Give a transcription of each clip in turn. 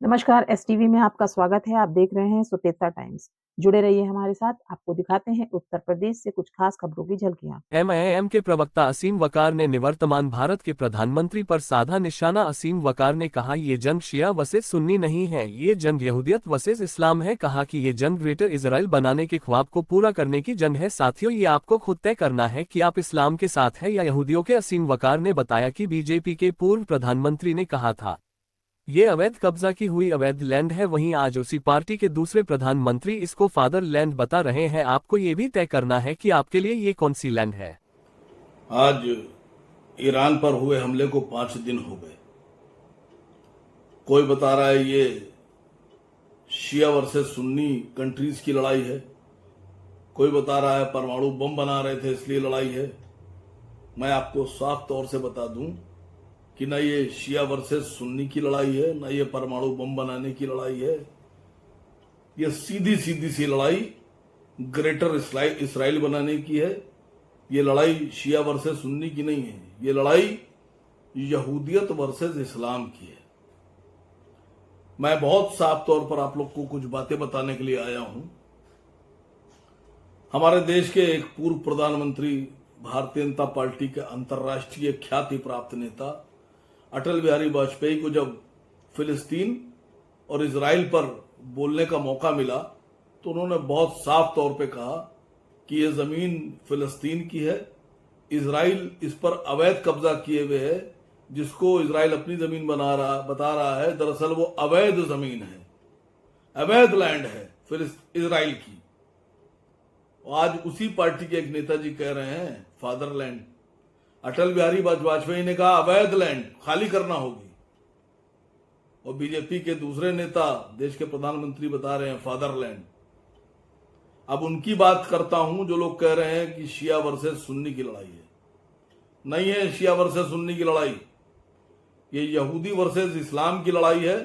नमस्कार, एसटीवी में आपका स्वागत है। आप देख रहे हैं सुतेता टाइम्स। जुड़े रहिए हमारे साथ, आपको दिखाते हैं उत्तर प्रदेश से कुछ खास खबरों की झलकियां। एमआईएम के प्रवक्ता असीम वकार ने निवर्तमान भारत के प्रधानमंत्री पर साधा निशाना। असीम वकार ने कहा, ये जंग शिया वर्सेस सुन्नी नहीं है, ये जंग यहूदियत वर्सेस इस्लाम है। कहा कि ये जंग ग्रेटर इजराइल बनाने के ख्वाब को पूरा करने की जंग है। साथियों, ये आपको खुद तय करना है कि आप इस्लाम के साथ हैं या यहूदियों के। असीम वकार ने बताया कि बीजेपी के पूर्व प्रधानमंत्री ने कहा था, ये अवैध कब्जा की हुई अवैध लैंड है। वहीं आज उसी पार्टी के दूसरे प्रधानमंत्री इसको फादर लैंड बता रहे हैं। आपको ये भी तय करना है कि आपके लिए ये कौन सी लैंड है। आज ईरान पर हुए हमले को 5 दिन हो गए। कोई बता रहा है ये शिया वर्सेस सुन्नी कंट्रीज की लड़ाई है, कोई बता रहा है परमाणु बम बना रहे थे इसलिए लड़ाई है। मैं आपको साफ तौर से बता दूं कि न ये शिया वर्सेस सुन्नी की लड़ाई है, न ये परमाणु बम बनाने की लड़ाई है। ये सीधी सीधी सी लड़ाई ग्रेटर इसराइल बनाने की है। ये लड़ाई शिया वर्सेस सुन्नी की नहीं है, ये लड़ाई यहूदियत वर्सेस इस्लाम की है। मैं बहुत साफ तौर पर आप लोग को कुछ बातें बताने के लिए आया हूं। हमारे देश के एक पूर्व प्रधानमंत्री, भारतीय जनता पार्टी के अंतर्राष्ट्रीय ख्याति प्राप्त नेता अटल बिहारी वाजपेयी को जब फिलिस्तीन और इजराइल पर बोलने का मौका मिला तो उन्होंने बहुत साफ तौर पे कहा कि यह जमीन फिलिस्तीन की है, इजराइल इस पर अवैध कब्जा किए हुए है। जिसको इजराइल अपनी जमीन बता रहा है, दरअसल वो अवैध जमीन है, अवैध लैंड है फिर इजराइल की। आज उसी पार्टी के एक नेताजी कह रहे हैं फादरलैंड। अटल बिहारी वाजपेयी ने कहा अवैध लैंड खाली करना होगी, और बीजेपी के दूसरे नेता, देश के प्रधानमंत्री बता रहे हैं फादरलैंड। अब उनकी बात करता हूं जो लोग कह रहे हैं कि शिया वर्सेस सुन्नी की लड़ाई है। नहीं है शिया वर्सेस सुन्नी की लड़ाई, ये यहूदी वर्सेस इस्लाम की लड़ाई है।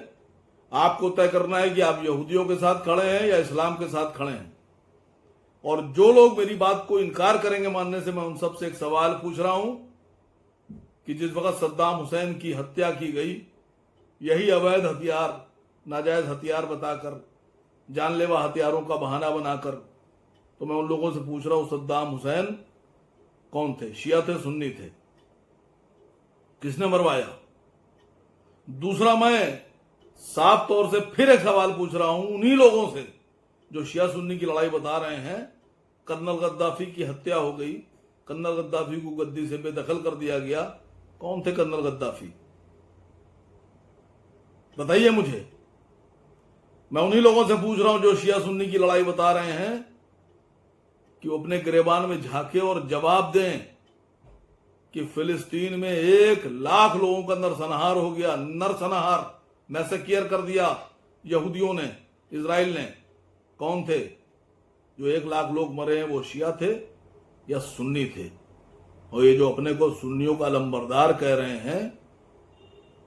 आपको तय करना है कि आप यहूदियों के साथ खड़े हैं या इस्लाम के साथ खड़े हैं। और जो लोग मेरी बात को इनकार करेंगे मानने से, मैं उन सबसे एक सवाल पूछ रहा हूं कि जिस वक्त सद्दाम हुसैन की हत्या की गई, यही अवैध हथियार, नाजायज हथियार बताकर, जानलेवा हथियारों का बहाना बनाकर, तो मैं उन लोगों से पूछ रहा हूं सद्दाम हुसैन कौन थे, शिया थे, सुन्नी थे, किसने मरवाया? दूसरा, मैं साफ तौर से फिर एक सवाल पूछ रहा हूं उन्हीं लोगों से जो शिया सुन्नी की लड़ाई बता रहे हैं। कर्नल गद्दाफी की हत्या हो गई, कर्नल गद्दाफी को गद्दी से बेदखल कर दिया गया, कौन थे कर्नल गद्दाफी? बताइए मुझे। मैं उन्हीं लोगों से पूछ रहा हूं जो शिया सुन्नी की लड़ाई बता रहे हैं कि वो अपने गिरेबान में झांके और जवाब दें कि फिलिस्तीन में 1 लाख लोगों का नरसंहार हो गया, नरसंहार मैसेकियर कर दिया यहूदियों ने, इजराइल ने। कौन थे जो 1 लाख लोग मरे हैं? वो शिया थे या सुन्नी थे? और ये जो अपने को सुन्नियों का लंबरदार कह रहे हैं,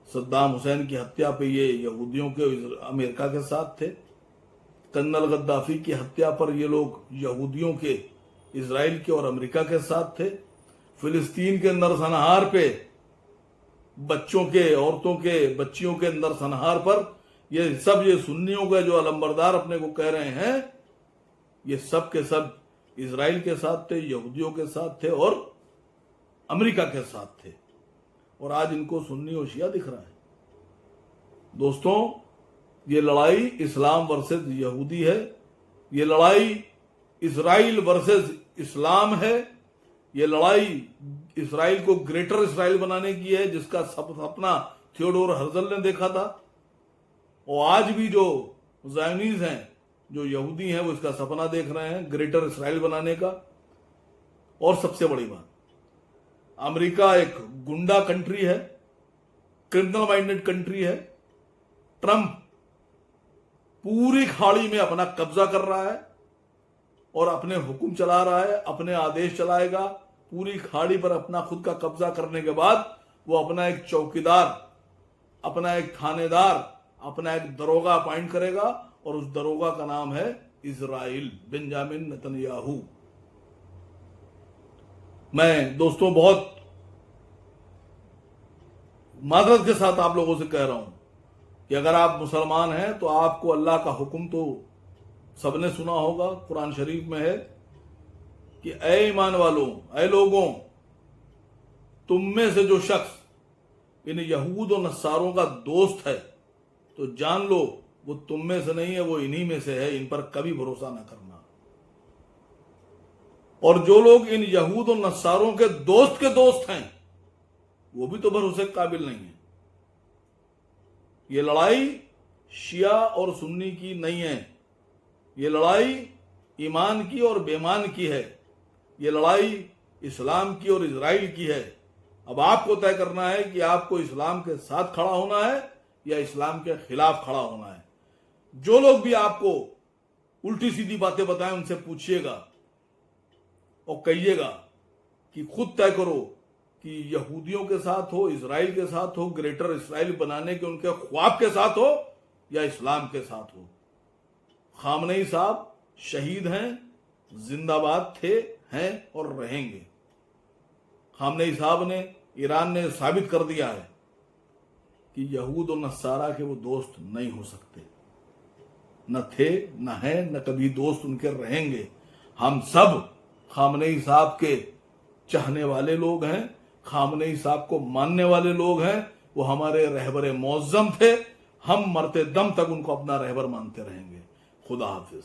सद्दाम हुसैन की हत्या पे ये यहूदियों के, अमेरिका के साथ थे। कर्नल गद्दाफी की हत्या पर ये लोग यहूदियों के, इजराइल के और अमेरिका के साथ थे। फिलिस्तीन के नरसंहार पे, बच्चों के, औरतों के, बच्चियों के नरसंहार पर ये सब, ये सुन्नियों के जो अलंबरदार अपने को कह रहे हैं, ये सब के सब इजराइल के साथ थे, यहूदियों के साथ थे और अमेरिका के साथ थे। और आज इनको सुन्नी और शिया दिख रहा है। दोस्तों, ये लड़ाई इस्लाम वर्सेस यहूदी है, ये लड़ाई इजराइल वर्सेस इस्लाम है, ये लड़ाई इजराइल को ग्रेटर इजराइल बनाने की है, जिसका सपना थियोडोर हर्जल ने देखा था। और आज भी जो ज़ायनीज़ हैं, जो यहूदी हैं, वो इसका सपना देख रहे हैं ग्रेटर इजराइल बनाने का। और सबसे बड़ी बात, अमेरिका एक गुंडा कंट्री है, क्रिमिनल माइंडेड कंट्री है। ट्रंप पूरी खाड़ी में अपना कब्जा कर रहा है और अपने हुक्म चला रहा है, अपने आदेश चलाएगा। पूरी खाड़ी पर अपना खुद का कब्जा करने के बाद वो अपना एक चौकीदार, अपना एक थानेदार, अपना एक दरोगा अपॉइंट करेगा, और उस दरोगा का नाम है इजराइल, बेंजामिन नेतन्याहू। मैं दोस्तों बहुत मादरत के साथ आप लोगों से कह रहा हूं कि अगर आप मुसलमान हैं तो आपको अल्लाह का हुक्म तो सबने सुना होगा, कुरान शरीफ में है कि ऐ ईमान वालों, ऐ लोगों, तुम में से जो शख्स इन यहूद और नसारों का दोस्त है तो जान लो वो तुम में से नहीं है, वो इन्हीं में से है, इन पर कभी भरोसा ना करना। और जो लोग इन यहूद और नसारों के दोस्त हैं वो भी तो भरोसे के काबिल नहीं है। ये लड़ाई शिया और सुन्नी की नहीं है, ये लड़ाई ईमान की और बेईमान की है, ये लड़ाई इस्लाम की और इजराइल की है। अब आपको तय करना है कि आपको इस्लाम के साथ खड़ा होना है या इस्लाम के खिलाफ खड़ा होना है। जो लोग भी आपको उल्टी सीधी बातें बताएं उनसे पूछिएगा और कहिएगा कि खुद तय करो कि यहूदियों के साथ हो, इजराइल के साथ हो, ग्रेटर इसराइल बनाने के उनके ख्वाब के साथ हो या इस्लाम के साथ हो। खामनेई साहब शहीद हैं, जिंदाबाद थे, हैं और रहेंगे। खामनेई साहब ने, ईरान ने साबित कर दिया है कि यहूद और नसारा के वो दोस्त नहीं हो सकते, न थे, न है, न कभी दोस्त उनके रहेंगे। हम सब खामनेई साहब के चाहने वाले लोग हैं, खामनेई साहब को मानने वाले लोग हैं। वो हमारे रहबर मौज़्ज़म थे, हम मरते दम तक उनको अपना रहबर मानते रहेंगे। खुदा हाफिज।